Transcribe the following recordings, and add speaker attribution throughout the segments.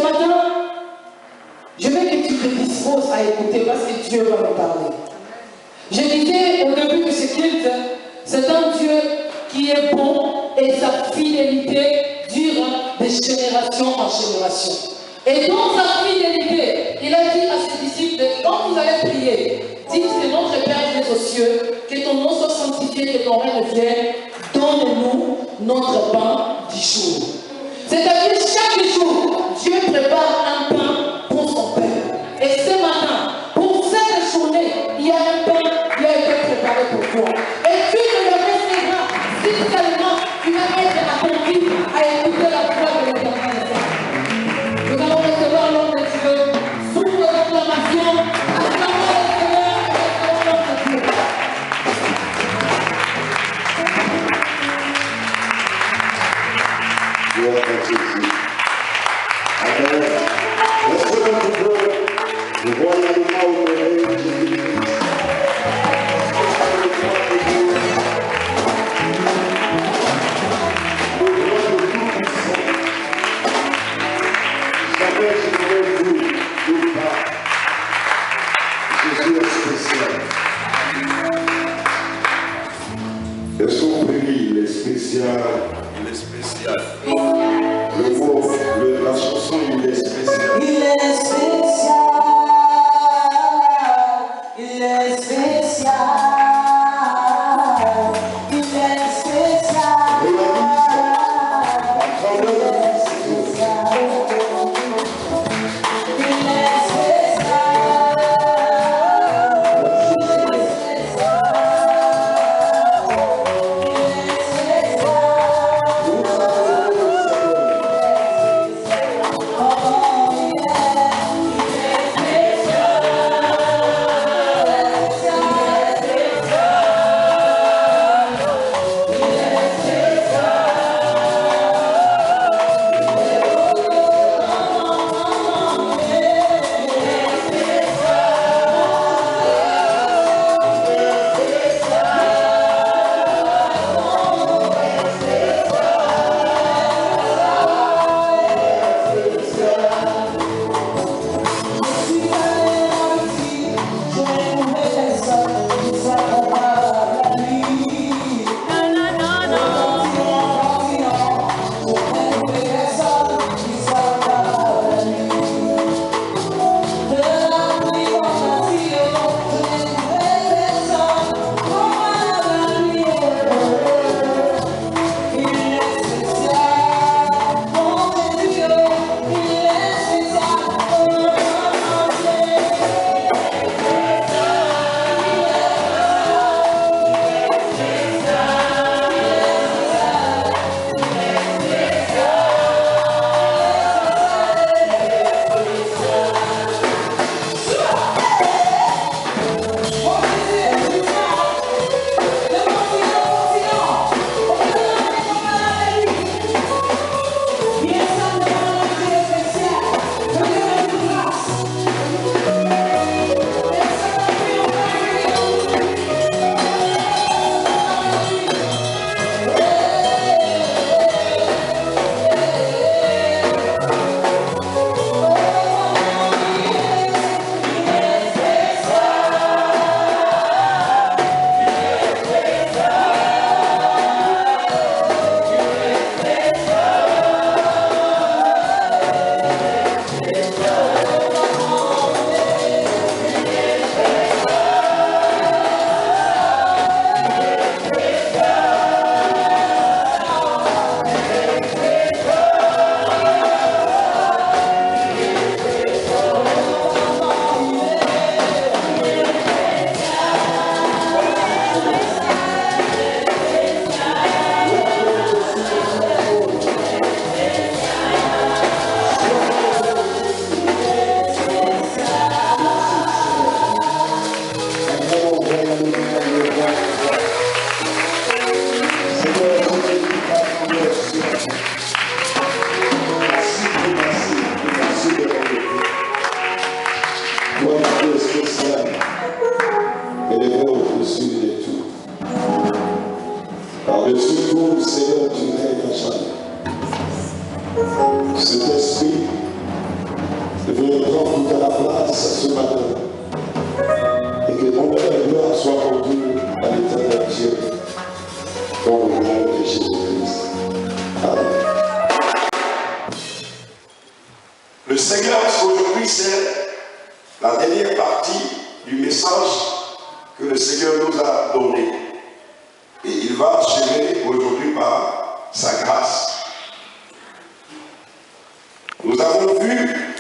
Speaker 1: matin, je veux que tu te disposes à écouter parce que Dieu va me parler. Je disais au début de ce culte, c'est un Dieu qui est bon et sa fidélité dure de génération en génération. Et dans sa fidélité, il a dit à ses disciples, quand vous allez prier, dites que notre Père qui est aux cieux, que ton nom soit sanctifié, que ton règne vienne, donne-nous notre pain du jour. C'est-à-dire chaque jour, Dieu prépare un pain pour son peuple. Et ce matin, pour cette journée, il y a un pain qui a été préparé pour toi. Et tu ne le recevras si seulement tu vas être attentif à écouter la voix de l'Éternel. Nous allons recevoir l'homme de Dieu sous vos acclamations. Acclamons le Seigneur et acclamons l'homme de Dieu.
Speaker 2: Gloire à Jésus. Amen. Laissez-moi un peu le royaume au réveil de Jésus-Christ. Jamais je n'aurais vu ou pas. Jésus est spécial. Est-ce qu'on peut lire les spécial? Il est spécial. Le mot, la chanson, il est spécial.
Speaker 1: Il est spécial. Il est spécial. Il est spécial.
Speaker 2: Par-dessus tout, Seigneur, tu règnes à jamais. Cet esprit grâce ce matin. Et que honneur et gloire soient rendus à l'éternel Dieu. Dans le nom de Jésus-Christ. Amen. Le Seigneur, aujourd'hui, c'est la dernière partie du message que le Seigneur nous a donné. Et il va achever aujourd'hui par sa grâce. Nous avons vu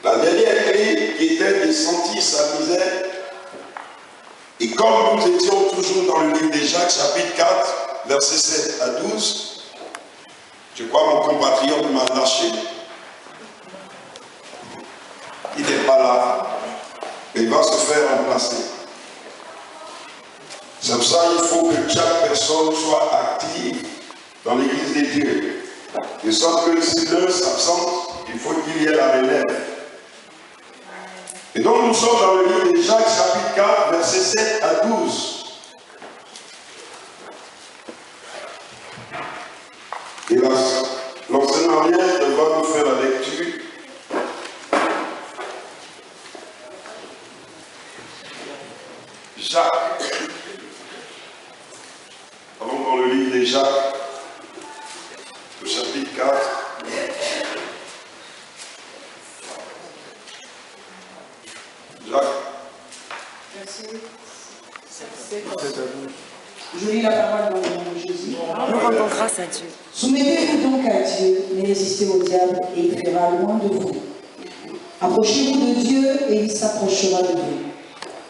Speaker 2: la dernière clé qui était de sentir sa misère. Et comme nous étions toujours dans le livre de Jacques, chapitre 4, versets 7 à 12, je crois que mon compatriote m'a lâché. Il n'est pas là. Il va se faire remplacer. C'est pour ça qu'il faut que chaque personne soit active dans l'église de Dieu. De sorte que si l'un s'absente, il faut qu'il y ait la relève. Et donc nous sommes dans le livre de Jacques, chapitre 4, versets 7 à 12. Et l'enseignant va nous faire la lecture. Jacques. Allons dans le livre de Jacques, au chapitre 4. Jacques.
Speaker 1: Merci. Je lis la parole dans le nom de Jésus.
Speaker 3: Nous rendons grâce à Dieu.
Speaker 1: Soumettez-vous donc à Dieu, mais résistez au diable et il fuira loin de vous. Approchez-vous de Dieu et il s'approchera de vous.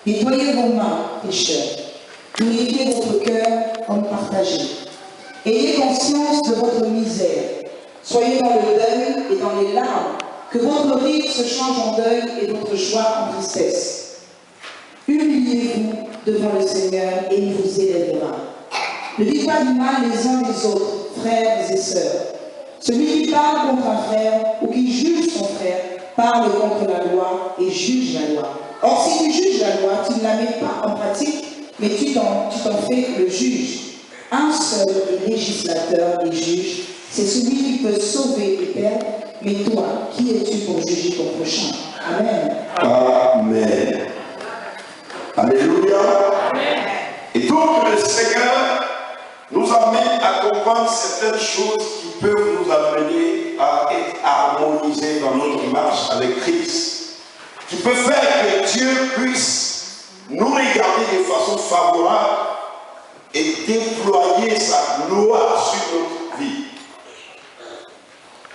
Speaker 1: Nettoyez vos mains, pécheurs. Purifiez votre cœur, homme partagé. Ayez conscience de votre misère. Soyez dans le deuil et dans les larmes. Que votre rire se change en deuil et votre joie en tristesse. Humiliez-vous devant le Seigneur et il vous élèvera. Ne dites pas du mal les uns des autres, frères et sœurs. Celui qui parle contre un frère ou qui juge son frère parle contre la loi et juge la loi. Or, si tu juges la loi, tu ne la mets pas en pratique, mais tu t'en fais le juge. Un seul est législateur et juge, c'est celui qui peut sauver et perdre, mais toi, qui es-tu pour juger ton prochain? Amen.
Speaker 2: Amen. Alléluia. Amen. Et donc le Seigneur nous amène à comprendre certaines choses qui peuvent nous amener à être harmonisés dans notre marche avec Christ. Qui peut faire que Dieu puisse nous regarder de façon favorable et déployer sa gloire sur notre vie.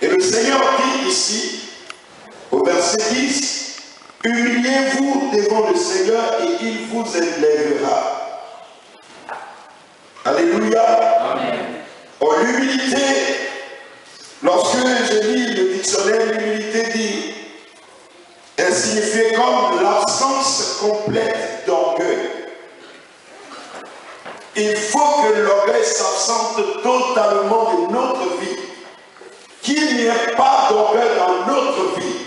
Speaker 2: Et le Seigneur dit ici, au verset 10, « Humiliez-vous devant le Seigneur et il vous élèvera. » Alléluia. Amen. Oh, l'humilité, lorsque je lis le dictionnaire, l'humilité dit, elle signifie comme l'absence complète d'orgueil. Il faut que l'orgueil s'absente totalement de notre vie. Qu'il n'y ait pas d'orgueil dans notre vie.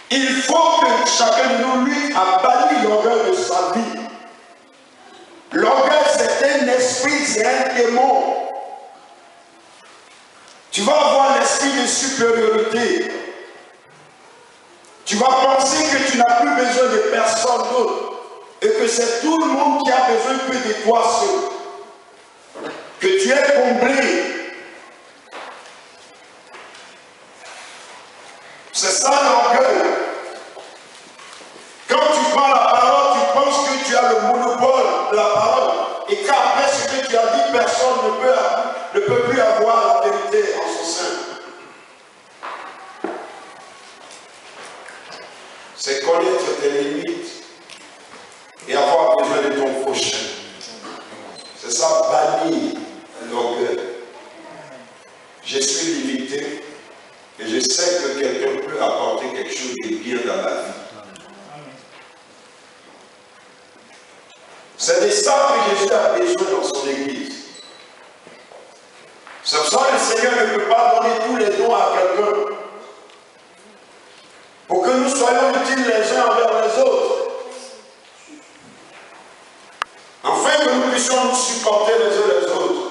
Speaker 2: Il faut que chacun de nous, lui, a banni l'orgueil de sa vie. L'orgueil, c'est un esprit, c'est un démon. Tu vas avoir l'esprit de supériorité. Tu vas penser que tu n'as plus besoin de personne d'autre et que c'est tout le monde qui a besoin que de toi seul. Que tu es comblé. C'est ça l'orgueil. Quand tu prends la parole, tu penses que tu as le monopole de la parole et qu'après ce que tu as dit, personne ne peut plus avoir la vérité en son sein. C'est connaître tes limites et avoir besoin de ton prochain. C'est ça, bannir l'orgueil. Je suis limité et je sais que quelqu'un peut apporter quelque chose de bien dans ma vie. C'est de ça que Jésus a besoin dans son église. C'est pour ça que le Seigneur ne peut pas donner tous les dons à quelqu'un. Pour que nous soyons utiles les uns envers les autres. Afin que nous puissions nous supporter les uns les autres.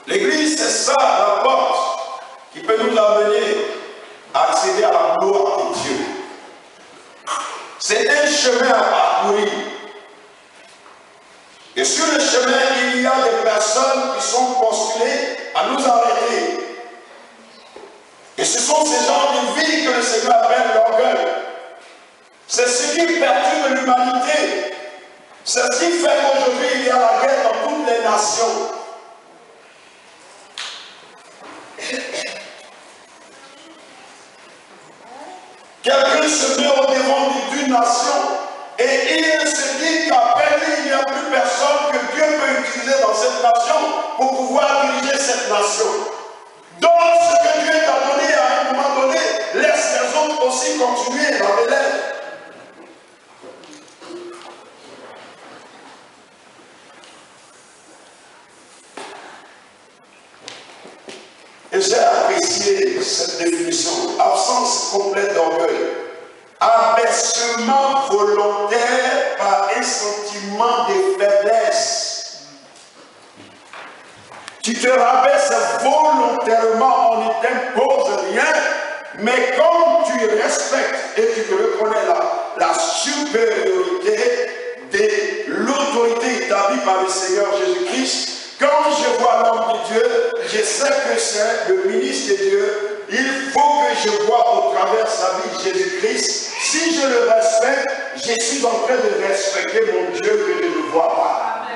Speaker 2: L'église, c'est ça la porte qui peut nous amener à accéder à la gloire de Dieu. C'est un chemin à parcourir. Et sur le chemin, il y a des personnes qui sont postulées à nous arrêter. Et ce sont ces genres de vie que le Seigneur appelle l'orgueil. C'est ce qui perturbe l'humanité. C'est ce qui fait qu'aujourd'hui il y a la guerre dans toutes les nations. Quelqu'un se met au devant d'une nation et il se dit qu'à peine il n'y a plus personne que Dieu peut utiliser dans cette nation pour pouvoir diriger cette nation. Donc ce que Dieu t'a donné à un moment donné, laisse les autres aussi continuer dans les lèvres. Et j'ai apprécié cette définition. Absence complète d'orgueil. Abaissement volontaire par un sentiment de faiblesse. Tu te rabaisses volontairement, on ne t'impose rien, mais comme tu respectes et tu te reconnais la supériorité de l'autorité établie par le Seigneur Jésus-Christ, quand je vois l'homme de Dieu, je sais que c'est le ministre de Dieu. Il faut que je vois au travers sa vie Jésus-Christ. Si je le respecte, je suis en train de respecter mon Dieu que je ne vois pas.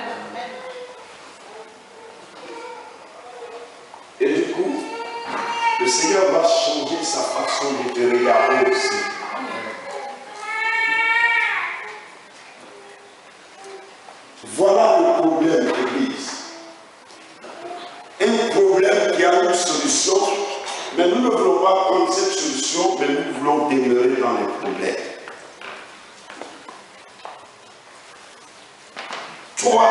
Speaker 2: Et du coup, le Seigneur va changer sa façon de te regarder aussi. Voilà le problème de l'Église. Un problème qui a une solution, mais nous ne voulons pas prendre cette solution, mais nous voulons demeurer dans les problèmes. Toi,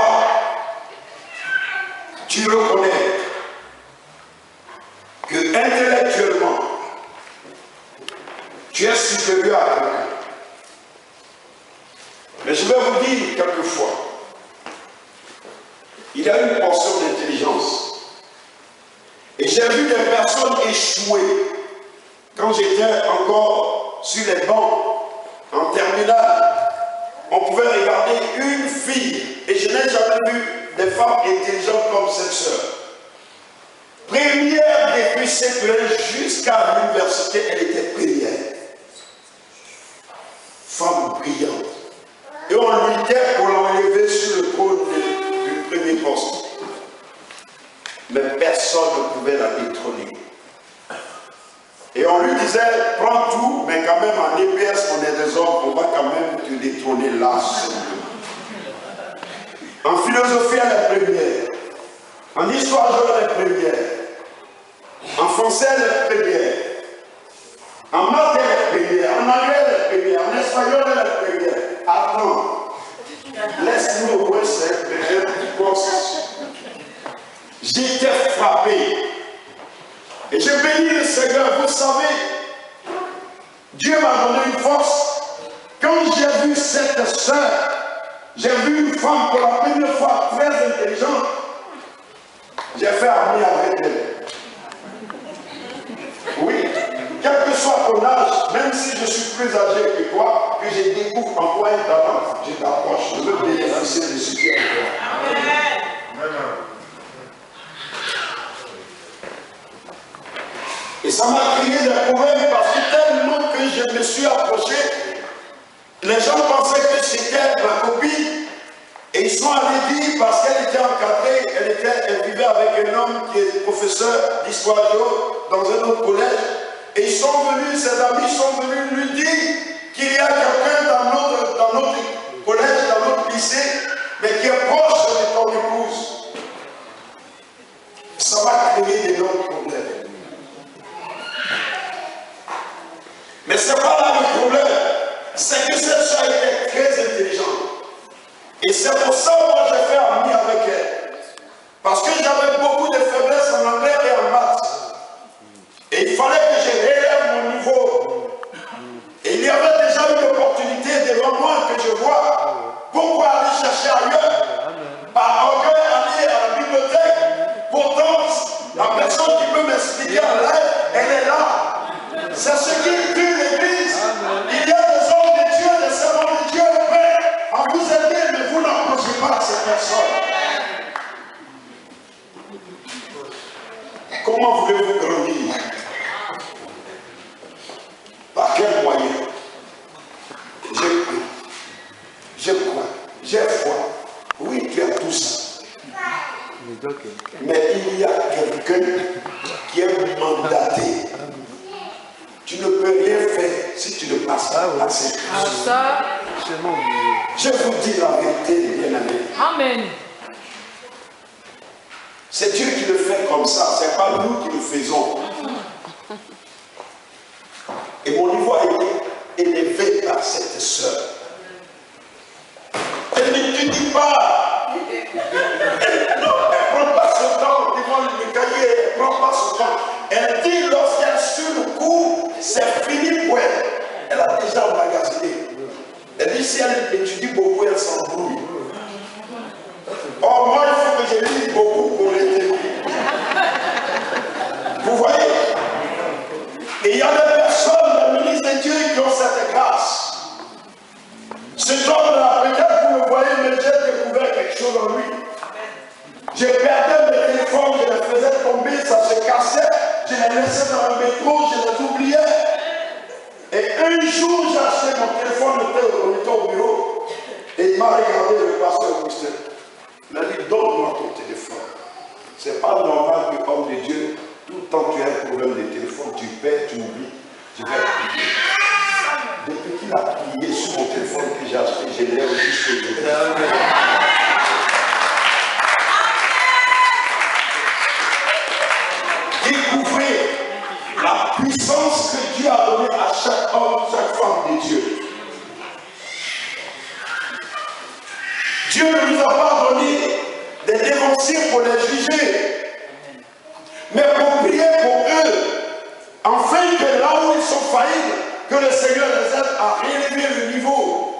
Speaker 2: tu reconnais que intellectuellement, tu es supérieur à quelqu'un. Mais je vais vous dire quelquefois, il y a une portion d'intelligence. Et j'ai vu des personnes échouer quand j'étais encore sur les bancs en terminale. On pouvait regarder une fille et je n'ai jamais vu des femmes intelligentes comme cette sœur. Première depuis CPE jusqu'à l'université, elle était première. Femme brillante. Et on luttait pour l'enlever sur le trône du premier poste. Mais personne ne pouvait la détrôner. Et on lui disait, prends tout, mais quand même en EPS, on est des hommes, on va quand même te détrôner là. En philosophie, elle est première. En histoire, elle est première. En français, elle est première. En maths, elle est première. En anglais, elle est première. En espagnol, elle est première. Attends. Laisse-nous au moins cette petite poste. J'étais frappé. Et je bénis le Seigneur. Vous savez, Dieu m'a donné une force. Quand j'ai vu cette sœur, j'ai vu une femme pour la première fois très intelligente. J'ai fait ami avec elle. Oui, quel que soit ton âge, même si je suis plus âgé que toi, que je découvre en toi un talent, je t'approche, je veux bénéficier de ce qui est en toi. Amen. Et ça m'a créé des problèmes parce que tellement que je me suis approché, les gens pensaient que c'était ma copine. Et ils sont allés dire, parce qu'elle était encadrée, elle vivait avec un homme qui est professeur d'histoire géo dans un autre collège. Et ils sont venus, ses amis sont venus lui dire qu'il y a quelqu'un dans notre collège, dans notre lycée, mais qui est proche de ton épouse. Ça va créer d'énormes problèmes. Mais ce n'est pas là le problème. C'est que cette soeur était très intelligente. Et c'est pour ça que moi j'ai fait ami avec elle. Parce que j'avais beaucoup de faiblesses en anglais et en maths. Et il fallait que je relève mon niveau. Et il y avait déjà une opportunité devant moi que je vois. Pourquoi aller chercher ailleurs? Par orgueil, aller à la bibliothèque. Pourtant, la personne qui peut m'expliquer en live, elle Mais il y a quelqu'un qui est mandaté. Tu ne peux rien faire si tu ne passes pas par cette personne. Je vous dis la vérité, bien aimé.
Speaker 1: Amen.
Speaker 2: C'est Dieu qui le fait comme ça, ce n'est pas nous qui le faisons. Et mon niveau a été élevé par cette sœur. Elle n'étudie pas. Elle ne prend pas son temps devant le cahier, elle ne prend pas son temps. Elle dit lorsqu'elle suit le cours, c'est fini pour elle. Elle a déjà emmagasiné. Elle dit si elle étudie beaucoup, elle s'embrouille. Or, moi, il faut que je lise beaucoup pour l'été. Vous voyez? Et il y a des personnes, des ministres de Dieu qui ont cette grâce. Cet homme-là, peut-être vous le voyez, mais j'ai découvert quelque chose en lui. Je perdais mes téléphones, je les faisais tomber, ça se cassait, je les laissais dans le métro, je les oubliais. Et un jour, j'ai acheté mon téléphone, on était au bureau, et il m'a regardé, le pasteur Augustin. Il a dit, donne-moi ton téléphone. C'est pas normal que, homme de Dieu, tout le temps tu as un problème de téléphone, tu perds, tu oublies. Je vais appliquer. Depuis qu'il a plié sur mon téléphone que j'ai acheté, je l'ai jusqu'au début. Découvrez la puissance que Dieu a donnée à chaque homme, chaque femme de Dieu. Dieu ne nous a pas donné des dévanciers pour les juger, mais pour prier pour eux, afin que là où ils sont faillibles, que le Seigneur les aide à relever le niveau.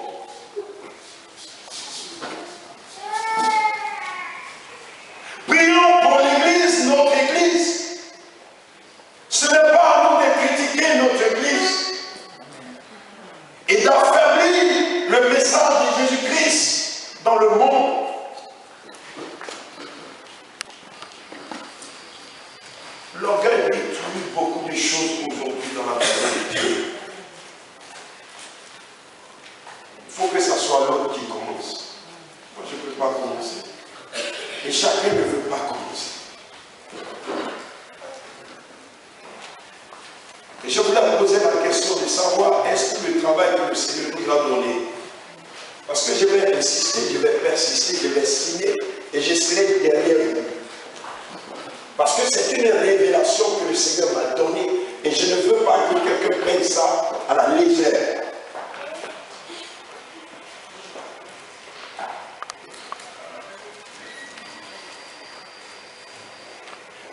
Speaker 2: Prions pour l'Église, notre Église. Ce n'est pas à nous de critiquer notre Église et d'affaiblir le message de Jésus-Christ dans le monde. L'orgueil détruit beaucoup de choses aujourd'hui dans la personne de Dieu. Il faut que ce soit l'autre qui commence. Moi, je ne peux pas commencer. Et chacun ne veut pas commencer. Et je voulais poser la question de savoir est-ce que le travail que le Seigneur nous a donné, parce que je vais insister, je vais persister, je vais signer et je serai derrière vous. Parce que c'est une révélation que le Seigneur m'a donnée et je ne veux pas que quelqu'un prenne ça à la légère.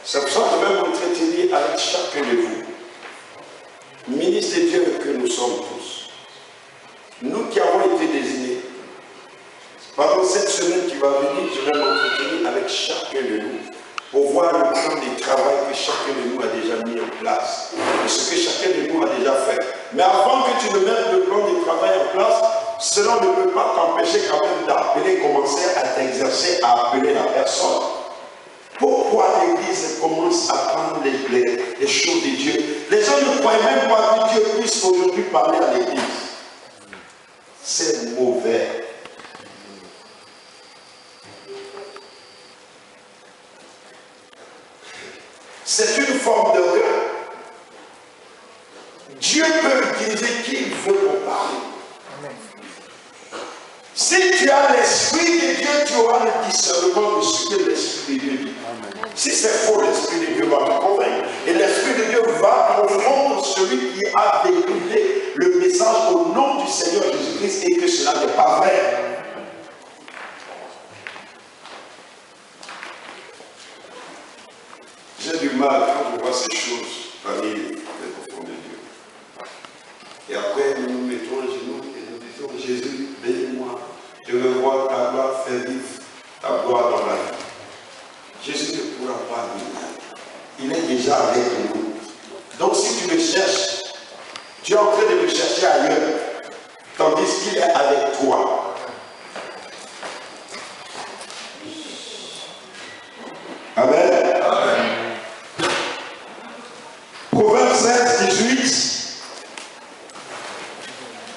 Speaker 2: C'est pour ça que je vais m'entretenir avec chacun de vous. Ministres de Dieu que nous sommes tous. Nous qui avons été désignés. Pendant cette semaine qui va venir, je vais m'entretenir avec chacun de nous pour voir le plan de travail que chacun de nous a déjà mis en place et ce que chacun de nous a déjà fait. Mais avant que tu ne mettes le plan de travail en place, cela ne peut pas t'empêcher quand même d'appeler, commencer à t'exercer, à appeler la personne. Pourquoi l'Église commence à prendre les choses de Dieu? Les gens ne croient même pas que Dieu puisse aujourd'hui parler à l'Église. C'est mauvais. C'est une forme d'orgueil. Dieu peut utiliser qui il veut pour parler. Si tu as l'Esprit de Dieu, tu auras le discernement de ce que l'Esprit de Dieu dit. Si c'est faux, l'Esprit de Dieu va te convaincre. Et l'Esprit de Dieu va confondre celui qui a déroulé le message au nom du Seigneur Jésus-Christ et que cela n'est pas vrai. J'ai du mal quand je vois ces choses parmi les enfants de Dieu. Et après, nous nous mettons à genoux et nous disons, Jésus, bénis-moi. Je veux voir ta gloire faire vivre ta gloire dans la vie. Jésus ne pourra pas venir. Il est déjà avec nous. Donc si tu le cherches, tu es en train de le chercher ailleurs, tandis qu'il est avec toi. Amen. Amen. Proverbe 16, 18.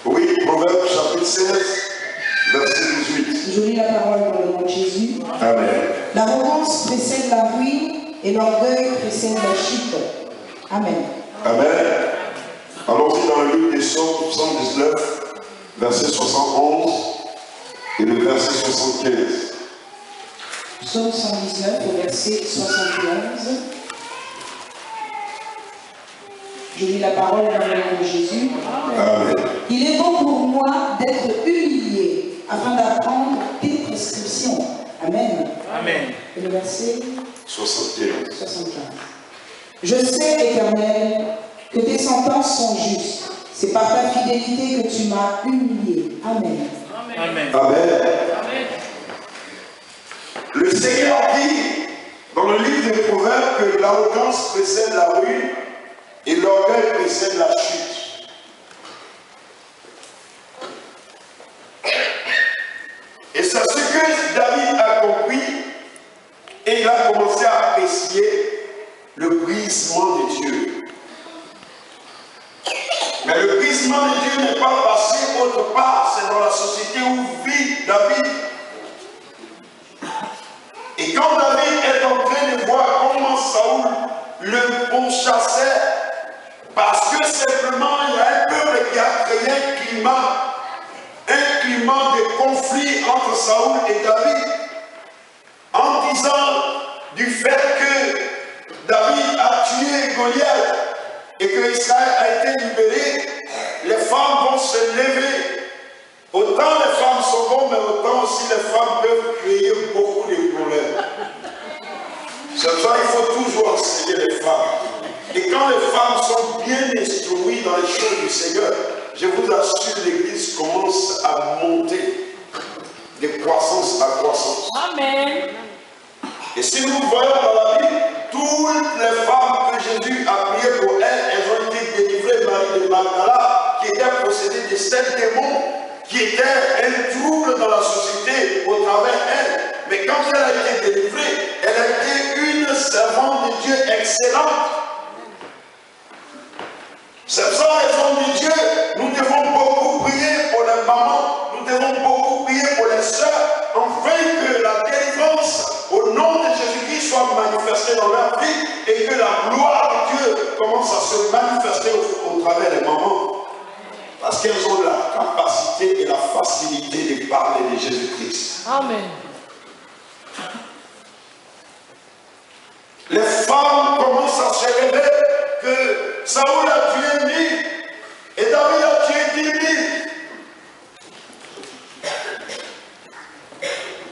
Speaker 2: Oui, Proverbe chapitre 16, verset 18.
Speaker 3: Je lis la parole dans le nom de Jésus.
Speaker 2: Amen.
Speaker 3: L'arrogance précède la ruine et l'orgueil précède la chute. Amen.
Speaker 2: Amen. Allons-y dans le livre des Psaumes 79, verset 71 et le verset 75.
Speaker 3: Psaume 119, au verset 71. Je lis la parole dans le nom de Jésus.
Speaker 2: Amen.
Speaker 3: Il est bon pour moi d'être humilié afin d'apprendre tes prescriptions. Amen.
Speaker 4: Amen.
Speaker 3: Et le verset
Speaker 2: 75.
Speaker 3: 75. Je sais, Éternel, que tes sentences sont justes. C'est par ta fidélité que tu m'as humilié. Amen.
Speaker 4: Amen.
Speaker 2: Amen. Le Seigneur dit dans le livre des Proverbes que l'arrogance précède la ruine et l'orgueil précède la chute. Et c'est ce que David a compris et il a commencé à apprécier le brisement de Dieu. Mais le brisement de Dieu n'est pas passé autre part, c'est dans la société où vit David. Et quand David est en train de voir comment Saoul le pourchassait, parce que simplement il y a un peuple qui a créé un climat de conflit entre Saoul et David, en disant du fait que David a tué Goliath et que Israël a été libéré, les femmes vont se lever. Autant les femmes sont bonnes, mais autant aussi les femmes peuvent créer beaucoup de problèmes. C'est pour ça qu'il faut toujours enseigner les femmes. Et quand les femmes sont bien instruites dans les choses du Seigneur, je vous assure, l'Église commence à monter de croissance à croissance.
Speaker 4: Amen.
Speaker 2: Et si nous voyons dans la Bible, toutes les femmes que Jésus a priées pour elles ont été délivrées. Marie de Magdala, qui était possédée de 7 démons, qui était un trouble dans la société au travers d'elle. Mais quand elle a été délivrée, elle a été une servante de Dieu excellente. C'est pour ça, raison de Dieu, nous devons beaucoup prier pour les mamans, nous devons beaucoup prier pour les sœurs, afin que la délivrance au nom de Jésus-Christ soit manifestée dans leur vie et que la gloire de Dieu commence à se manifester au travers des mamans. Parce qu'elles ont la capacité et la facilité de parler de Jésus-Christ.
Speaker 4: Amen.
Speaker 2: Les femmes commencent à se révéler que Saoul a tué 1000 et David a tué 10 000.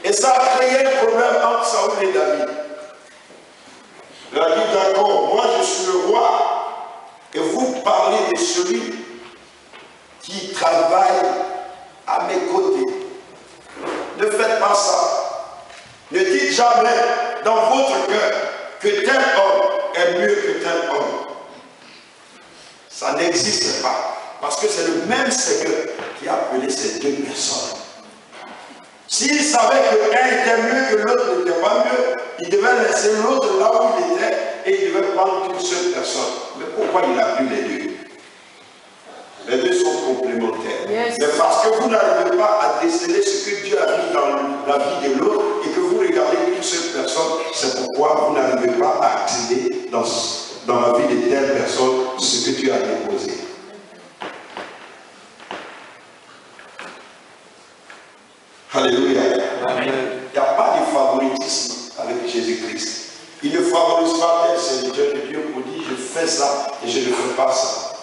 Speaker 2: Et ça a créé un problème entre Saoul et David. Il a dit d'accord, moi je suis le roi et vous parlez de celui qui travaille à mes côtés. Ne faites pas ça. Ne dites jamais dans votre cœur que tel homme est mieux que tel homme. Ça n'existe pas. Parce que c'est le même Seigneur qui a appelé ces deux personnes. S'il savait que l'un était mieux que l'autre n'était pas mieux, il devait laisser l'autre là où il était et il devait prendre qu'une seule personne. Mais pourquoi il a pris les deux? Les deux sont complémentaires.
Speaker 4: Yes.
Speaker 2: Mais parce que vous n'arrivez pas à déceler ce que Dieu a mis dans la vie de l'autre et que vous regardez qu'une seule personne, c'est pourquoi vous n'arrivez pas à accéder dans la vie de telle personne ce que Dieu a déposé. Alléluia. Il n'y a pas de favoritisme avec Jésus-Christ. Il ne favorise pas tel serviteur de Dieu pour dire je fais ça et je ne fais pas ça.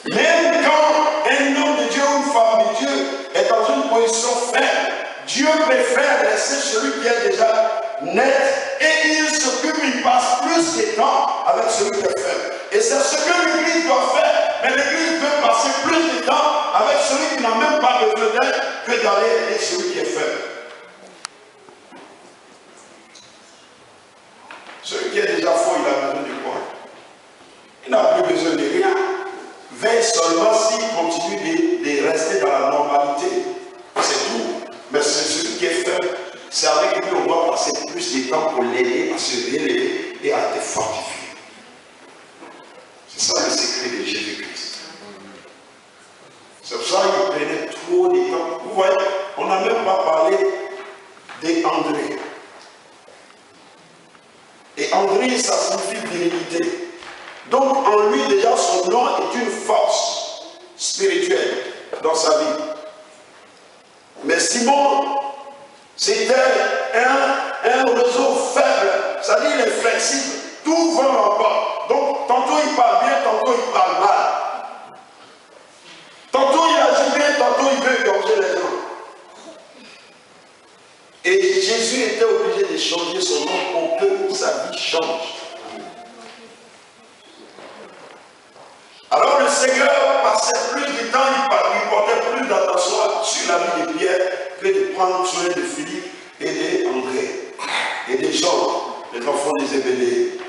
Speaker 2: Même quand un homme de Dieu ou une femme de Dieu est dans une position faible, Dieu préfère laisser celui qui est déjà net et il s'occupe, il passe plus de temps avec celui qui est faible. Et c'est ce que l'Église doit faire. Mais l'Église peut passer plus de temps avec celui qui n'a même pas besoin d'aide que d'aller aider celui qui est faible. Celui qui est déjà fort, il a besoin de quoi? Il n'a plus besoin de rien. Veille seulement s'il continue de rester dans la normalité. C'est tout. Mais c'est celui qui est faible. C'est avec lui qu'on doit passer plus de temps pour l'aider à se réélever et à être fortifié. C'est ça le secret de Jésus-Christ. C'est pour ça qu'il prenait trop de temps. Vous voyez, on n'a même pas parlé d'André. Landry, ça signifie virilité. Donc en lui déjà son nom est une force spirituelle dans sa vie. Mais Simon, c'était un réseau faible, c'est-à-dire il est flexible, tout va en bas. Donc tantôt il parle bien, tantôt il parle mal. Tantôt il agit bien, tantôt il veut égorger les gens. Et Jésus était obligé de changer son nom pour que sa vie change. Alors le Seigneur passait plus de temps, il portait plus d'attention sur la vie de Pierre que de prendre soin de Philippe et d'André et des gens, les enfants des Zébédée.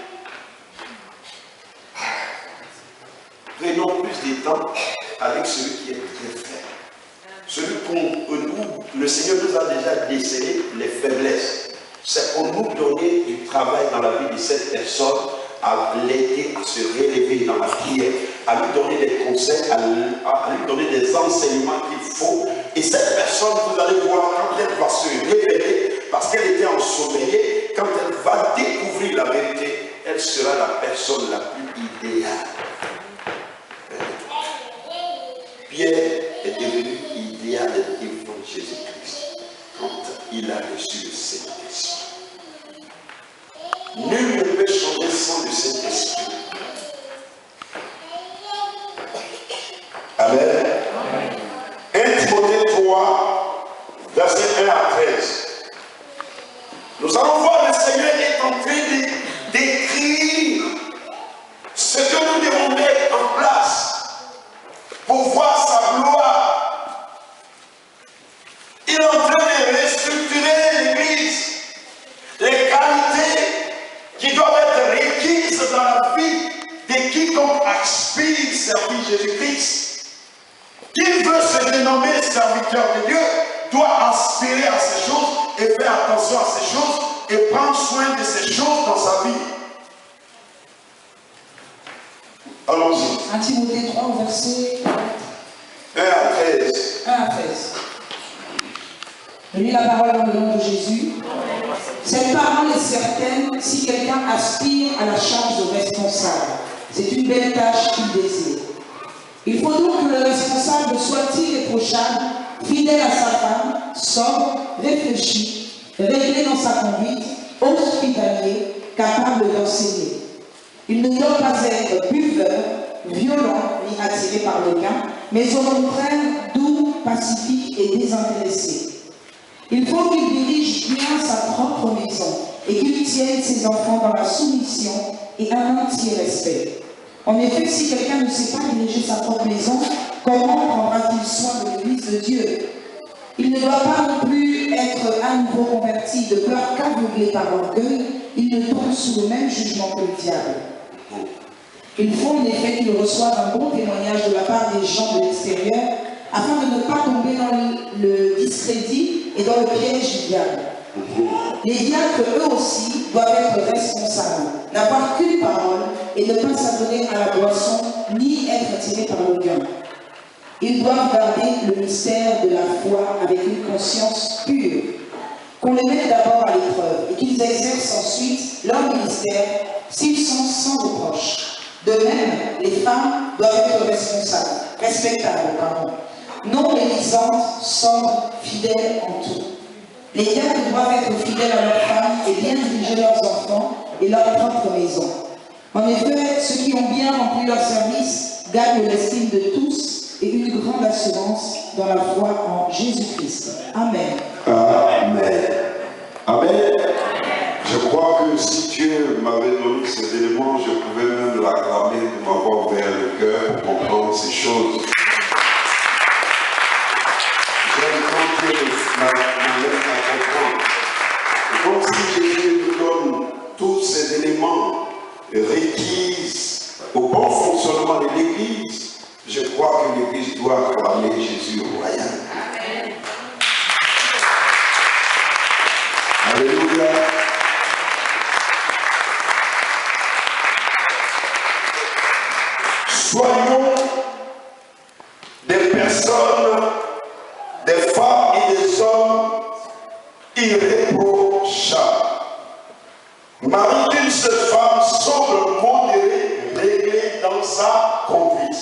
Speaker 2: Prenons plus de temps avec celui qui est très faible. Celui où le Seigneur nous a déjà décelé les faiblesses. C'est pour nous donner du travail dans la vie de cette personne, à l'aider à se relever dans la prière, à lui donner des conseils, à lui donner des enseignements qu'il faut. Et cette personne, vous allez voir, quand elle va se révéler, parce qu'elle était ensommeillée, quand elle va découvrir la vérité, elle sera la personne la plus idéale. Pierre est devenu idéal devant Jésus-Christ quand il a reçu le Saint-Esprit. Nul ne peut changer sans le Saint-Esprit. Amen. 1 Timothée 3, versets 1 à 13. Nous allons voir le Seigneur est en train d'écrire ce que nous devons mettre en place pour voir sa gloire. Il est en train de restructurer l'Église. Les qualités qui doivent être requises dans la vie de quiconque aspire servir Jésus-Christ. Qui veut se dénommer serviteur de Dieu doit aspirer à ces choses et faire attention à ces choses et prendre soin de ces choses dans sa vie. Allons-y.
Speaker 3: 1 Timothée 3, verset
Speaker 2: 1 à 13.
Speaker 3: 1 à 13. Je lis la parole dans le nom de Jésus. Cette parole est certaine si quelqu'un aspire à la charge de responsable. C'est une belle tâche qu'il désire. Il faut donc que le responsable soit irréprochable, fidèle à sa femme, sobre, réfléchi, réglé dans sa conduite, hospitalier, capable d'enseigner. Il ne doit pas être buveur, violent ni attiré par le gain, mais au contraire doux, pacifique et désintéressé. Il faut qu'il dirige bien sa propre maison et qu'il tienne ses enfants dans la soumission et un entier respect. En effet, si quelqu'un ne sait pas diriger sa propre maison, comment prendra-t-il soin de l'Église de Dieu? Il ne doit pas non plus être à nouveau converti, de peur qu'aveuglé par l'orgueil, il ne tombe sous le même jugement que le diable. Il faut en effet qu'il reçoive un bon témoignage de la part des gens de l'extérieur, afin de ne pas tomber dans le discrédit et dans le piège du diable. Les diacres, eux aussi, doivent être responsables, n'avoir qu'une parole et ne pas s'adonner à la boisson, ni être attirés par le gain. Ils doivent garder le mystère de la foi avec une conscience pure, qu'on les mette d'abord à l'épreuve et qu'ils exercent ensuite leur ministère s'ils sont sans reproche. De même, les femmes doivent être respectables, non médisantes, sobres, fidèles en tout. Les diacres doivent être fidèles à leurs femmes et bien diriger leurs enfants et leur propre maison. En effet, ceux qui ont bien rempli leur service gagnent l'estime de tous et une grande assurance dans la foi en Jésus-Christ. Amen.
Speaker 2: Amen. Amen. Je crois que si Dieu m'avait donné ces éléments, je pouvais même l'acclamer de m'avoir ouvert le cœur pour comprendre ces choses. J'aime quand Dieu m'aide à comprendre. Et donc si Jésus nous donne tous ces éléments requis au bon fonctionnement de l'Église, je crois que l'Église doit acclamer Jésus au royal. Amen. Alléluia. Soyons des personnes, des femmes et des hommes irréprochables. Mari d'une seule femme, sobre, modéré, réglé dans sa conduite.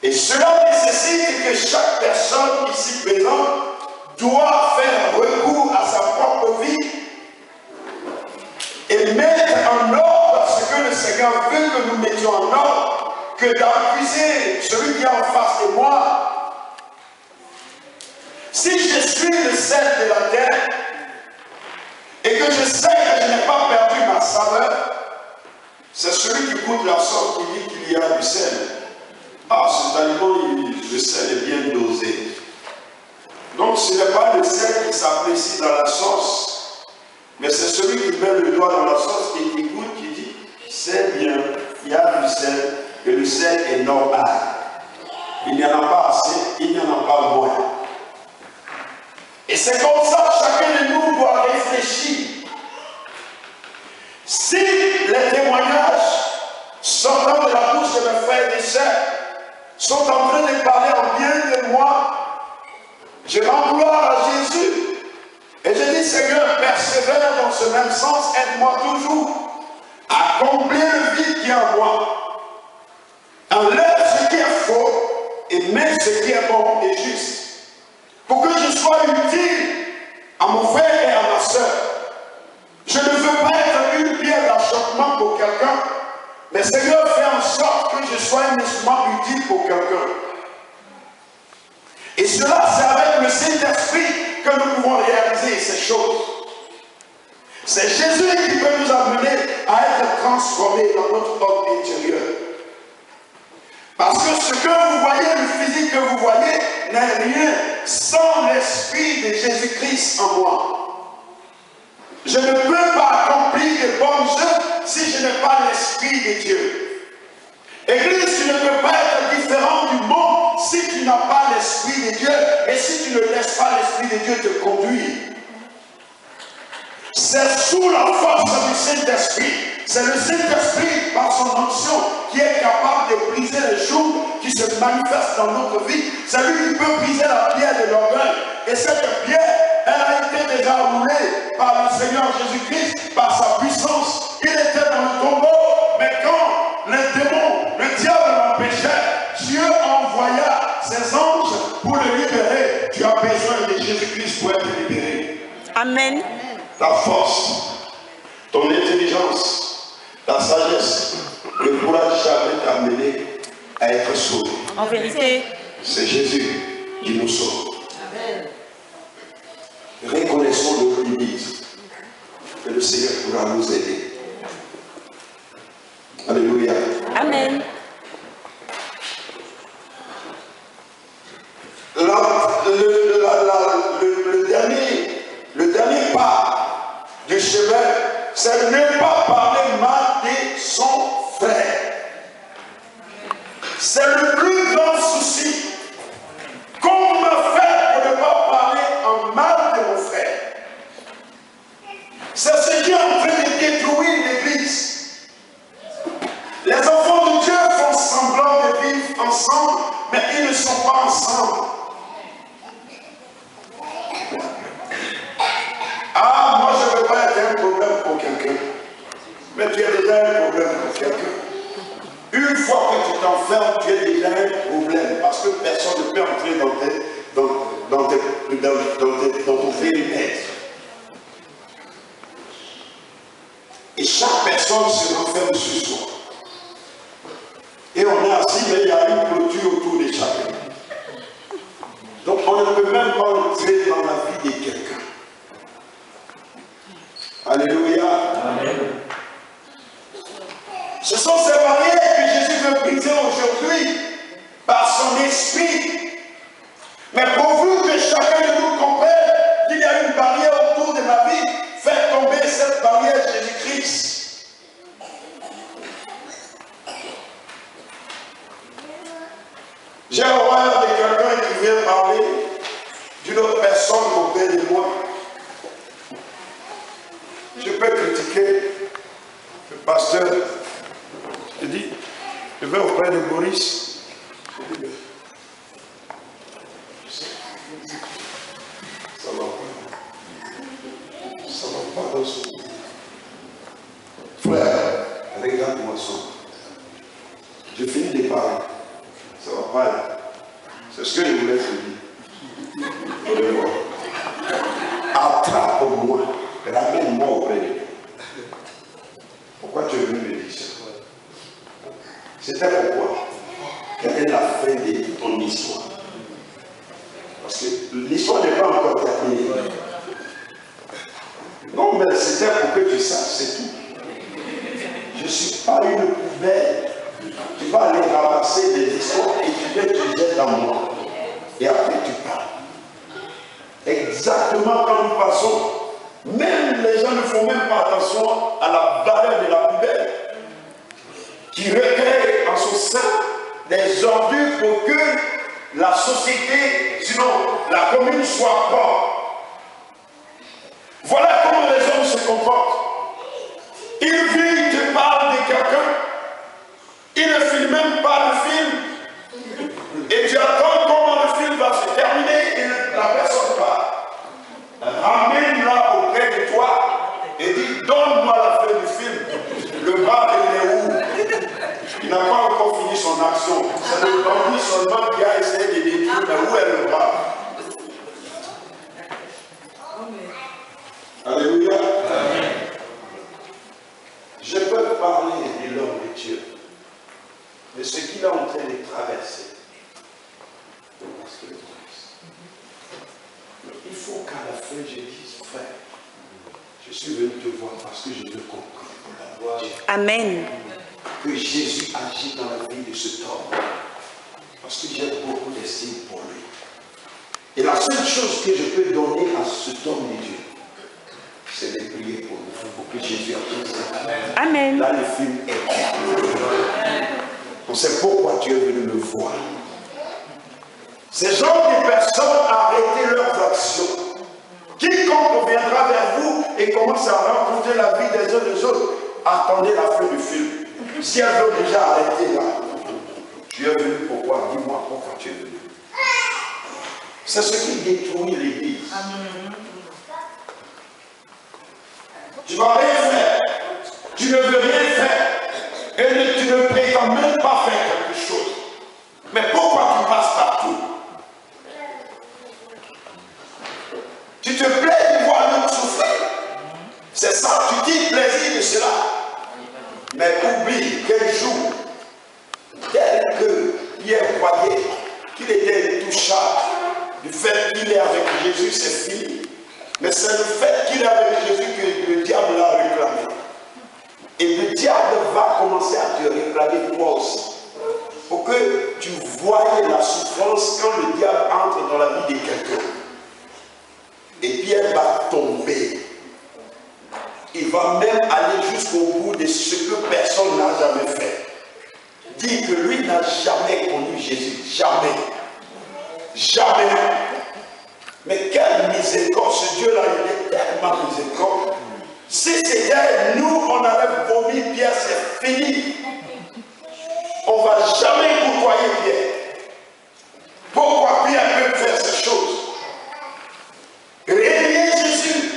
Speaker 2: Et cela nécessite que chaque personne ici présente doit faire recours à sa propre vie et mettre en ordre ce que le Seigneur veut que nous mettions en ordre, que d'accuser celui qui est en face de moi. Si je suis le sel de la terre et que je sais que je n'ai pas perdu ma saveur, c'est celui qui goûte la sorte qui dit qu'il y a du sel. Ah, cet aliment, le sel est bien dosé. Donc ce n'est pas le sel qui s'apprécie dans la sauce, mais c'est celui qui met le doigt dans la sauce et qui goûte, qui dit, c'est bien, il y a du sel, et le sel est normal. Il n'y en a pas assez, il n'y en a pas moins. Et c'est comme ça que chacun de nous doit réfléchir. Si les témoignages sortant de la bouche de mes frères et sœurs sont en train de parler en bien de moi, je rends gloire à Jésus. Et je dis, Seigneur, persévère dans ce même sens, aide-moi toujours à combler le vide qui est en moi. Enlève ce qui est faux et mets ce qui est bon et juste. Pour que je sois utile à mon frère et à ma soeur. Je ne veux pas être une pierre d'achoppement pour quelqu'un, mais Seigneur, fais en sorte que je sois un instrument utile pour quelqu'un. Et cela, c'est avec le Saint-Esprit que nous pouvons réaliser ces choses. C'est Jésus qui peut nous amener à être transformés dans notre homme intérieur. Parce que ce que vous voyez, le physique que vous voyez, n'est rien sans l'Esprit de Jésus-Christ en moi. Je ne peux pas accomplir de bonnes œuvres si je n'ai pas l'Esprit de Dieu. Église, tu ne peux pas être différent du monde si tu n'as pas l'Esprit de Dieu et si tu ne laisses pas l'Esprit de Dieu te conduire. C'est sous la force du Saint-Esprit. C'est le Saint-Esprit, par son onction, qui est capable de briser les choses qui se manifestent dans notre vie. C'est lui qui peut briser la pierre de l'orgueil. Et cette pierre, elle a été déjà roulée par le Seigneur Jésus-Christ, par sa puissance. Il était dans le tombeau, mais quand les démons, le diable l'empêchait, Dieu envoya ses anges pour le libérer. Tu as besoin de Jésus-Christ pour être libéré.
Speaker 4: Amen.
Speaker 2: Ta force, ton intelligence, ta sagesse, le courage jamais t'amener à être sauvé.
Speaker 4: En vérité,
Speaker 2: c'est Jésus qui nous sauve. Amen. Reconnaissons nos limites et le Seigneur pourra nous aider. Alléluia.
Speaker 4: Amen.
Speaker 2: Le dernier pas du chemin, c'est ne pas parler mal de son frère. C'est le plus grand souci. Comment faire pour ne pas parler en mal de mon frère? C'est ce qui est en train de détruire l'Église. Les enfants de Dieu font semblant de vivre ensemble, mais ils ne sont pas ensemble. Ah, moi je ne veux pas être un problème pour quelqu'un. Mais tu es déjà un problème pour quelqu'un. Une fois que tu t'enfermes, tu es déjà un problème. Parce que personne ne peut entrer dans ton périmètre. Et chaque personne se renferme sur soi. Et on est assis, mais il y a une clôture autour de chacun. Donc on ne peut même pas entrer dans la vie de quelqu'un. Alléluia. Amen. Ce sont ces barrières que Jésus veut briser aujourd'hui par son esprit. Mais pourvu que chacun de nous comprenne qu'il y a une barrière autour de ma vie, faire tomber cette barrière Jésus-Christ. J'ai horreur de quelqu'un qui vient parler d'une autre personne auprès de moi. Je peux Je le vois. Attrape-moi, ramène-moi auprès de lui. Pourquoi tu es venu me dire ça? C'était pourquoi? Quelle est la fin de ton histoire? Parce que l'histoire n'est pas encore terminée. Non, mais c'était pour que tu saches, c'est tout. Je ne suis pas une poubelle. Tu vas aller ramasser des histoires et tu jettes dans moi. Et après tu parles. Exactement quand nous passons, même les gens ne font même pas attention à la valeur de la poubelle, qui recueille en son sein des ordures pour que la société, sinon la commune, soit propre. Voilà comment les hommes se comportent. Ils vivent, te parlent de quelqu'un, ils ne filment même pas le film, et tu attends comment le film va se terminer, et la personne part. Ramène-la auprès de toi et dis, donne-moi la fin du film. Le bar, il est où? Il n'a pas encore fini son action. C'est le bandit seulement qui a essayé de détruire, mais où est le bar? Alléluia. Amen. Je peux parler de l'homme de Dieu, de ce qu'il est en train de traverser. Il faut qu'à la fin je dise, frère, je suis venu te voir parce que je veux comprendre.
Speaker 4: Amen.
Speaker 2: Que Jésus agit dans la vie de cet homme. Parce que j'ai beaucoup d'estime pour lui. Et la seule chose que je peux donner à cet homme de Dieu, c'est de prier pour nous, pour que Jésus agisse.
Speaker 4: Amen.
Speaker 2: Là, le film est clair. On sait pourquoi tu es venu me voir. Ces gens de personnes, arrêtez leurs actions. Quiconque viendra vers vous et commence à rencontrer la vie des uns des autres, attendez la fin du film. Si elles ont déjà arrêté là, tu es venu pourquoi? Dis-moi pourquoi tu es venu. C'est ce qui détruit l'Église. Tu ne vas rien faire. Tu ne veux rien faire. Et tu ne prétends même pas faire quelque chose. Mais pourquoi tu passes partout? Tu te plais de voir l'autre souffrir. C'est ça, tu dis plaisir de cela. Mais oublie quel jour, tel que Pierre croyait qu'il était intouchable, du fait qu'il est avec Jésus, c'est fini. Mais c'est le fait qu'il est avec Jésus que le diable l'a réclamé. Et le diable va commencer à te réclamer toi aussi. Pour que tu voies la souffrance quand le diable entre dans la vie de quelqu'un. Et Pierre va tomber. Il va même aller jusqu'au bout de ce que personne n'a jamais fait. Dire que lui n'a jamais connu Jésus. Jamais. Jamais. Mais quelle miséricorde. Ce Dieu-là, il est tellement miséricorde. Si c'était nous, on avait vomi Pierre, c'est fini. On ne va jamais côtoyer Pierre. Pourquoi Pierre peut faire ces choses? Réveillez Jésus.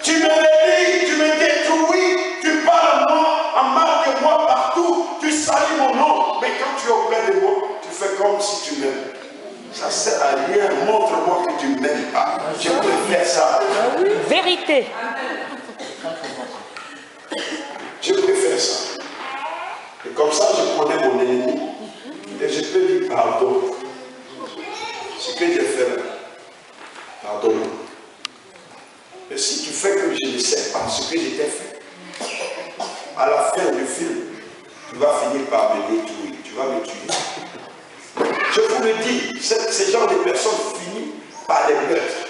Speaker 2: Tu me réveilles, tu me détruis, tu parles à moi, en mal de moi partout, tu salis mon nom. Mais quand tu es auprès de moi, tu fais comme si tu m'aimes. Ça ne sert à rien. Montre-moi que tu ne m'aimes pas. Je préfère ça.
Speaker 4: Vérité.
Speaker 2: Je préfère ça. Et comme ça, je connais mon ennemi. Et je peux dire pardon. Ce que j'ai fait là, pardonne-moi. Et si tu fais que je ne sais pas ce que j'ai fait, à la fin du film, tu vas finir par me détruire. Tu vas me tuer. Je vous le dis, ces genres de personnes finissent par les meurtres.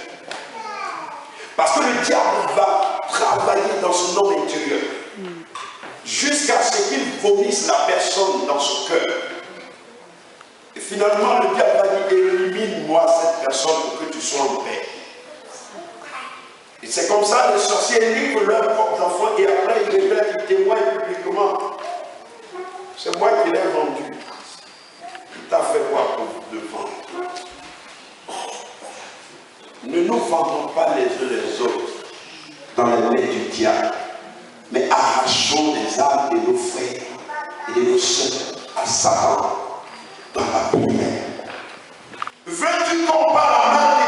Speaker 2: Parce que le diable va travailler dans son homme intérieur jusqu'à ce qu'il vomisse la personne dans son cœur. Et finalement, le diable va dire, élimine-moi cette personne pour que tu sois en paix. Et c'est comme ça, les sorciers livrent leurs propres enfants et après ils révèlent, ils témoignent publiquement. C'est moi qui l'ai vendu. Il t'a fait quoi pour le vendre? Ne nous vendons pas les uns les autres dans les mains du diable, mais arrachons les âmes de nos frères et de nos soeurs à Satan dans la prière. Veux-tu qu'on parle mal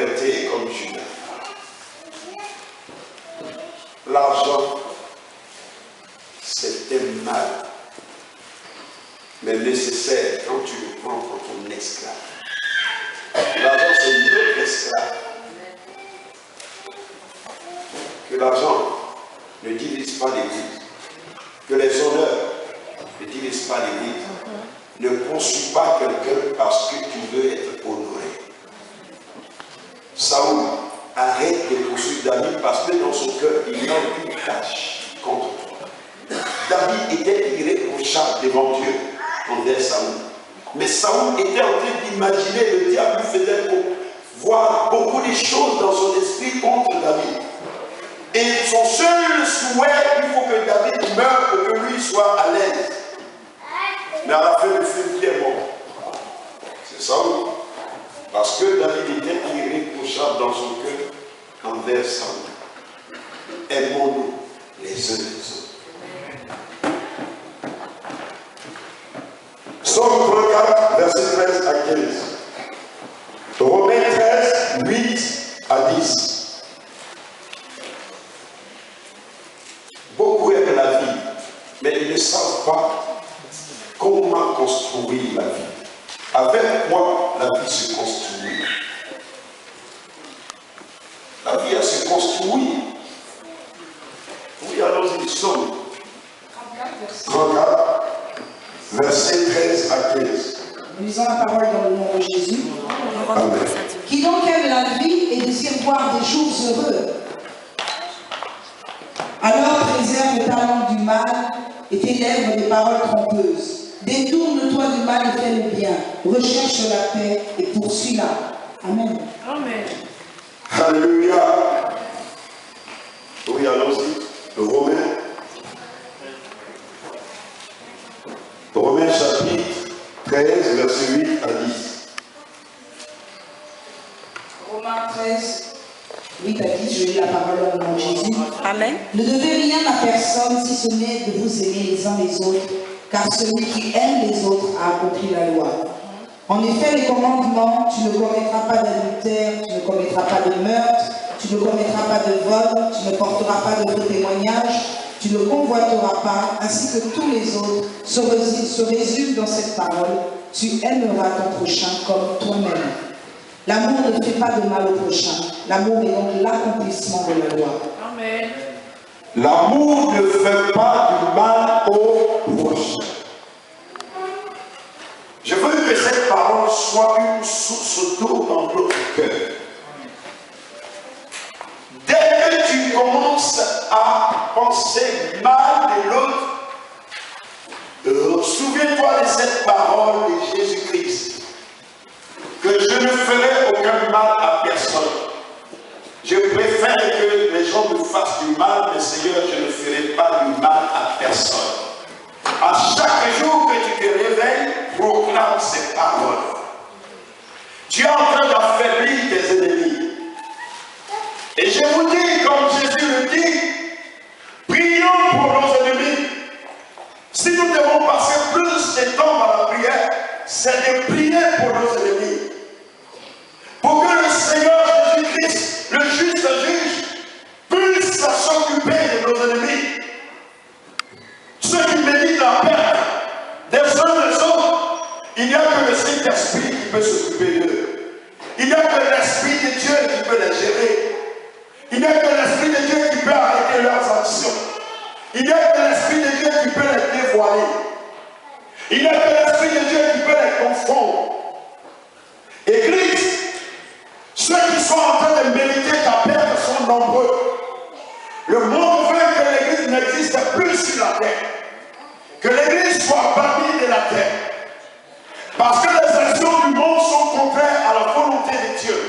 Speaker 2: perverti comme Judas. L'argent, c'est un mal, mais nécessaire quand tu le prends pour ton esclave. L'argent, c'est notre esclave. Que l'argent ne divise pas l'Église, que les honneurs ne divisent pas l'Église. Ne poursuis pas quelqu'un parce que tu veux être honoré. Saoul, arrête de poursuivre David parce que dans son cœur, il n'a aucune tâche contre toi. David était irréprochable devant Dieu envers Saoul. Mais Saoul était en train d'imaginer, le diable lui faisait voir beaucoup de choses dans son esprit contre David. Et son seul souhait, il faut que David meure pour que lui soit à l'aise. Mais à la fin du film, qui est mort? C'est Saoul. Parce que David était irréprochable dans son cœur envers Saoul. Aimons-nous les uns les autres. Psaume 34, verset 13 à 15. Romains 13, 8 à 10. Beaucoup aiment la vie, mais ils ne savent pas comment construire la vie. Avec quoi la vie se construit? La vie, elle se construit. Oui, allons-y, Psaume 34, verset 13 à 15.
Speaker 3: Nous lisons la parole dans le nom de Jésus.
Speaker 2: Amen.
Speaker 3: Qui donc aime la vie et désire voir des jours heureux, alors préserve ta langue du mal et tes lèvres des paroles trompeuses. Détourne-toi du mal et fais le bien. Recherche la paix et poursuis-la. Amen.
Speaker 4: Amen.
Speaker 2: Alléluia. Oui, allons-y. Romains chapitre 13, verset 8 à 10.
Speaker 3: Romains 13, 8 à 10, je lis la parole au nom de Jésus.
Speaker 4: Amen.
Speaker 3: Ne devez rien à personne si ce n'est de vous aimer les uns les autres, car celui qui aime les autres a accompli la loi. En effet, les commandements, tu ne commettras pas d'adultère, tu ne commettras pas de meurtre, tu ne commettras pas de vol, tu ne porteras pas de faux témoignages, tu ne convoiteras pas, ainsi que tous les autres se résument dans cette parole, tu aimeras ton prochain comme toi-même. L'amour ne fait pas de mal au prochain, l'amour est donc l'accomplissement de la loi.
Speaker 4: Amen.
Speaker 2: L'amour ne fait pas du mal au prochain. Je veux que cette parole soit une source d'eau dans notre cœur. Dès que tu commences à penser mal de l'autre, souviens-toi de cette parole de Jésus-Christ, que je ne ferai aucun mal à personne. Je préfère que les gens me fassent du mal, mais Seigneur, je ne ferai pas du mal à personne. À chaque jour que tu te réveilles, proclame ces paroles. Tu es en train d'affaiblir tes ennemis. Et je vous dis, comme Jésus le dit, prions pour nos ennemis. Si nous devons passer plus de temps dans la prière, c'est de prier pour nos ennemis. Pour que le Seigneur Jésus-Christ, le juste juge, puisse s'occuper de nos ennemis. Ceux qui méditent la perte des uns des autres, il n'y a que le Saint-Esprit qui peut s'occuper d'eux. Il n'y a que l'Esprit de Dieu qui peut les gérer. Il n'y a que l'Esprit de Dieu qui peut arrêter leurs actions. Il n'y a que l'Esprit de Dieu qui peut les dévoiler. Il n'y a que l'Esprit de Dieu qui peut les confondre. Église, ceux qui sont en train de mériter ta perte sont nombreux. Le monde veut que l'Église n'existe plus sur la terre. Que l'Église soit bannie de la terre. Parce que les actions du monde sont contraires à la volonté de Dieu.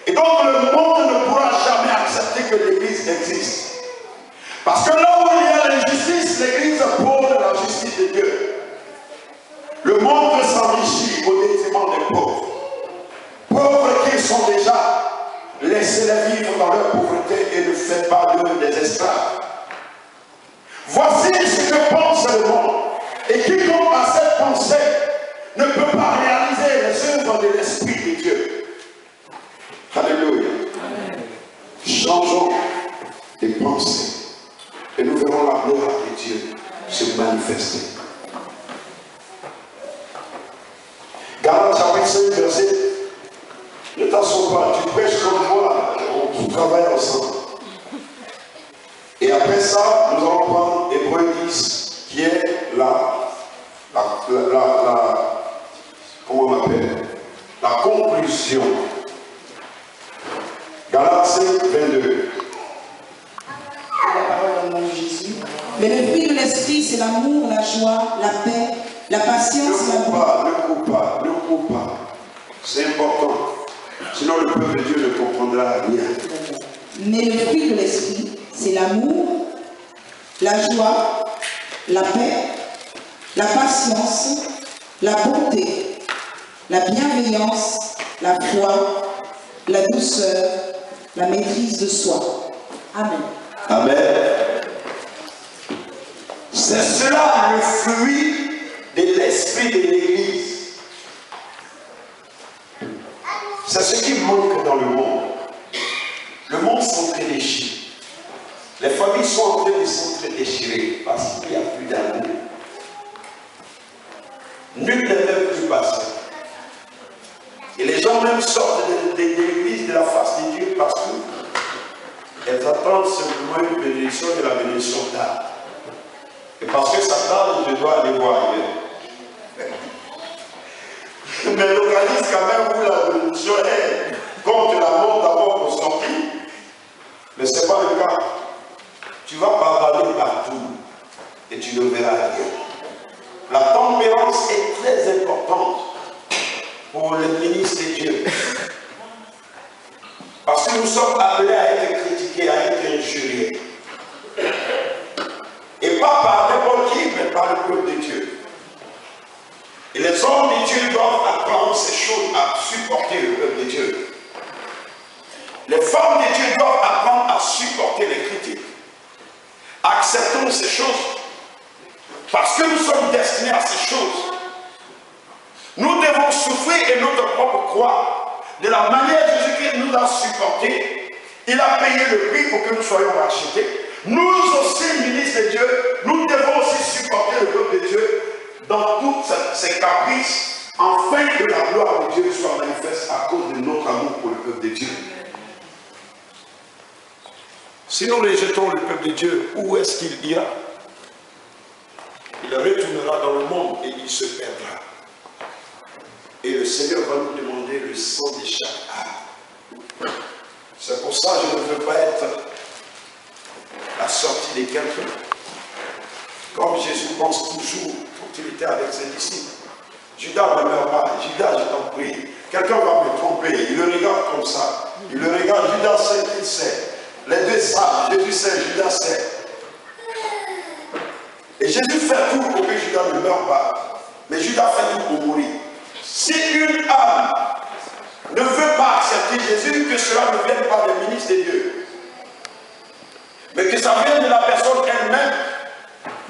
Speaker 2: Et donc le monde ne pourra jamais accepter que l'Église existe. Parce que là où il y a l'injustice, l'Église prône la justice de Dieu. Le monde veut s'enrichir au détriment des pauvres. Pauvres qu'ils sont déjà, laissez-les vivre dans leur pauvreté et ne faites pas d'eux des esclaves. Voici ce que pense le monde. Et quiconque a cette pensée ne peut pas réaliser les œuvres de l'Esprit de Dieu. manifester. Galates chapitre 5, verset. Ne t'assois pas, tu prêches comme moi, on travaille ensemble. Et après ça, nous allons prendre Hébreux 10, qui est comment on appelle? La conclusion. Galates 5, 22.
Speaker 3: La parole dans le nom de Jésus. Mais le fruit de l'esprit, c'est l'amour, la joie, la paix, la patience, la bonté.
Speaker 2: Ne coupe pas. C'est important. Sinon, le peuple de Dieu ne comprendra rien.
Speaker 3: Mais le fruit de l'esprit, c'est l'amour, la joie, la paix, la patience, la bonté, la bienveillance, la foi, la douceur, la maîtrise de soi. Amen.
Speaker 2: Amen. C'est cela le fruit de l'esprit de l'Église. C'est ce qui manque dans le monde. Le monde s'entre-déchire. Les familles sont en train de s'entre-déchirer parce qu'il n'y a plus d'amour. Nul n'est même plus patient. Et les gens même sortent de l'église de la face de Dieu parce qu'elles attendent simplement une bénédiction de la bénédiction tard. Et parce que ça tarde, je dois aller voir ailleurs. Mais localise quand même où la bénédiction est. Compte la mort d'abord pour sortir. Mais ce n'est pas le cas. Tu vas bavarder partout et tu ne verras rien. La tempérance est très importante pour les ministres de Dieu. Parce que nous sommes appelés à être critiqués, à être injuriés. Et pas par n'importe qui, mais par le peuple de Dieu. Et les hommes de Dieu doivent apprendre ces choses à supporter le peuple de Dieu. Les femmes de Dieu doivent apprendre à supporter les critiques. Acceptons ces choses. Parce que nous sommes destinés à ces choses. Nous devons souffrir et notre propre croix. De la manière dont Jésus-Christ nous a supportés, il a payé le prix pour que nous soyons rachetés. Nous aussi, ministres de Dieu, nous devons aussi supporter le peuple de Dieu dans toutes ses caprices, afin que la gloire de Dieu soit manifeste à cause de notre amour pour le peuple de Dieu. Si nous rejetons le peuple de Dieu, où est-ce qu'il ira? Il retournera dans le monde et il se perdra. Et le Seigneur va nous demander le sang de chaque âme. C'est pour ça que je ne veux pas être la sortie de quelqu'un. Comme Jésus pense toujours, quand il était avec ses disciples. Judas ne meurt pas. Judas, je t'en prie. Quelqu'un va me tromper. Il le regarde comme ça. Il le regarde. Judas sait qu'il sait. Les deux savent. Jésus sait, Judas sait. Et Jésus fait tout pour que Judas ne meure pas. Mais Judas fait tout pour mourir. Si une âme ne veut pas accepter Jésus, que cela ne vienne pas des ministres de Dieu, mais que ça vienne de la personne elle-même.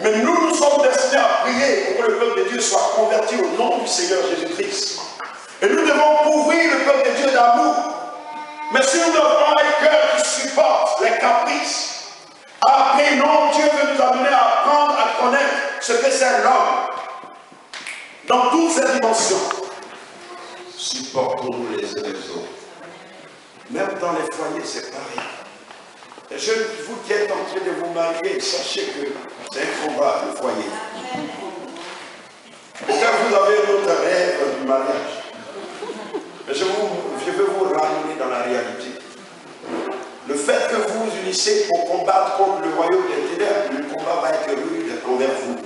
Speaker 2: Mais nous sommes destinés à prier pour que le peuple de Dieu soit converti au nom du Seigneur Jésus-Christ. Et nous devons couvrir le peuple de Dieu d'amour. Mais si nous n'avons pas un cœur qui supporte les caprices, après non, Dieu veut nous amener à apprendre à connaître ce que c'est l'homme. Dans toutes ses dimensions. Supportons-nous les uns les autres. Même dans les foyers, c'est pareil. Et je vous qui êtes en train de vous marier, sachez que c'est un combat, le foyer. Peut-être vous avez un autre rêve du mariage. Mais je veux vous ramener dans la réalité. Le fait que vous vous unissez pour combattre contre le royaume des ténèbres, le combat va être rude envers vous.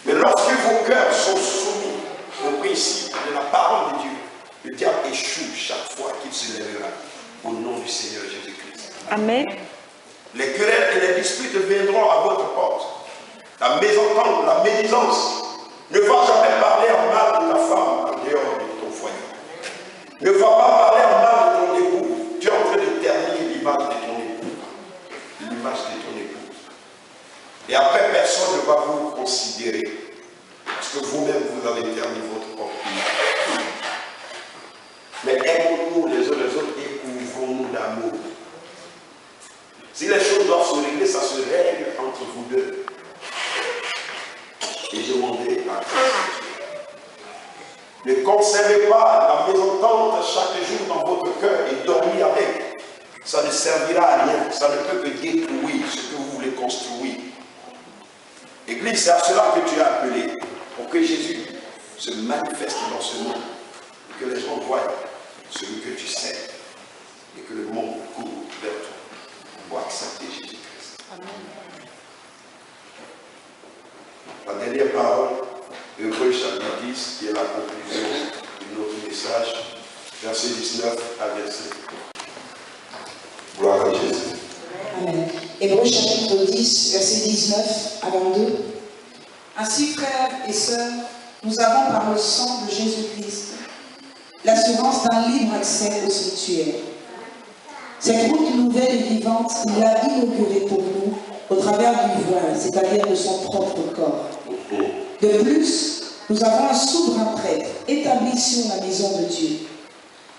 Speaker 2: Mais lorsque vos cœurs sont soumis au principe de la parole de Dieu, le diable échoue chaque fois qu'il se lèvera au nom du Seigneur Jésus-Christ.
Speaker 4: Amen.
Speaker 2: Les querelles et les disputes viendront à votre porte. La mésentente, la médisance. Ne va jamais parler en mal de ta femme en dehors de ton foyer. Ne va pas parler en mal de ton époux. Tu es en train de ternir l'image de ton époux. L'image de ton épouse. Et après, personne ne va vous considérer. Parce que vous-même, vous avez terni votre propre image. Mais aimons-nous les uns les autres et couvrons-nous d'amour. Si les choses doivent se régler, ça se règle entre vous deux. Ne conservez pas la mésentente chaque jour dans votre cœur et dormez avec. Ça ne servira à rien. Ça ne peut que détruire ce que vous voulez construire. Église, c'est à cela que tu es appelé. Pour que Jésus se manifeste dans ce monde. Et que les gens voient celui que tu sais. Et que le monde court vers toi pour accepter Jésus-Christ. La dernière parole, Hébreux chapitre 10, qui est la conclusion de notre message, verset 19 à 25. Gloire à Jésus.
Speaker 3: Amen. Hébreux chapitre 10, verset 19 à 22. Ainsi, frères et sœurs, nous avons par le sang de Jésus-Christ l'assurance d'un libre accès au sanctuaire. Cette route nouvelle et vivante, il l'a inaugurée pour nous au travers du voile, c'est-à-dire de son propre corps. De plus, nous avons un souverain prêtre établi sur la maison de Dieu.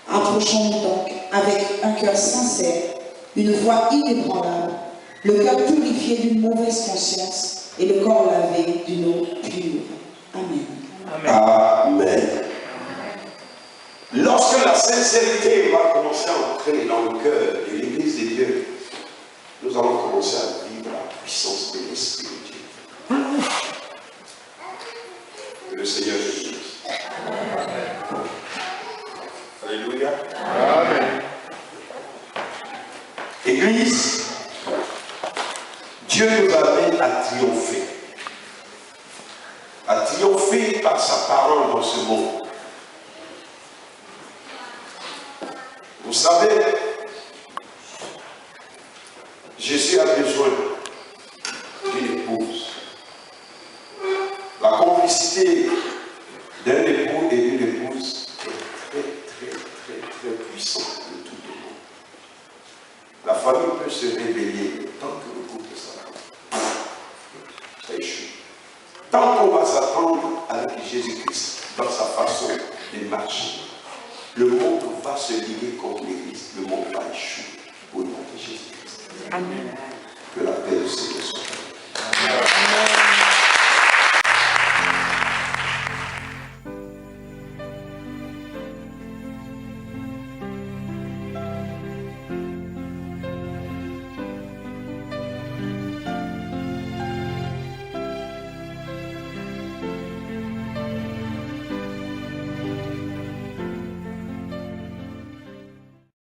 Speaker 3: Approchons-nous donc avec un cœur sincère, une voix inébranlable, le cœur purifié d'une mauvaise conscience et le corps lavé d'une eau pure. Amen.
Speaker 2: Amen. Amen. Lorsque la sincérité va commencer à entrer dans le cœur de l'Église de Dieu, nous allons commencer à vivre la puissance de l'Esprit de Dieu. Que le Seigneur te bénisse. Alléluia. Amen. Église, Dieu nous amène à triompher. À triompher par sa parole dans ce monde. Vous savez, Jésus a besoin d'une épouse. La complicité d'un époux et d'une épouse est très puissante de tout le monde. La famille peut se réveiller tant que le couple s'attend. Ça échoue. Tant qu'on va s'attendre avec Jésus-Christ dans sa façon de marcher, le monde va se liguer contre l'Église. Le monde va échouer au nom de Jésus-Christ.
Speaker 4: Amen.
Speaker 2: Que la paix de Seigneur soit.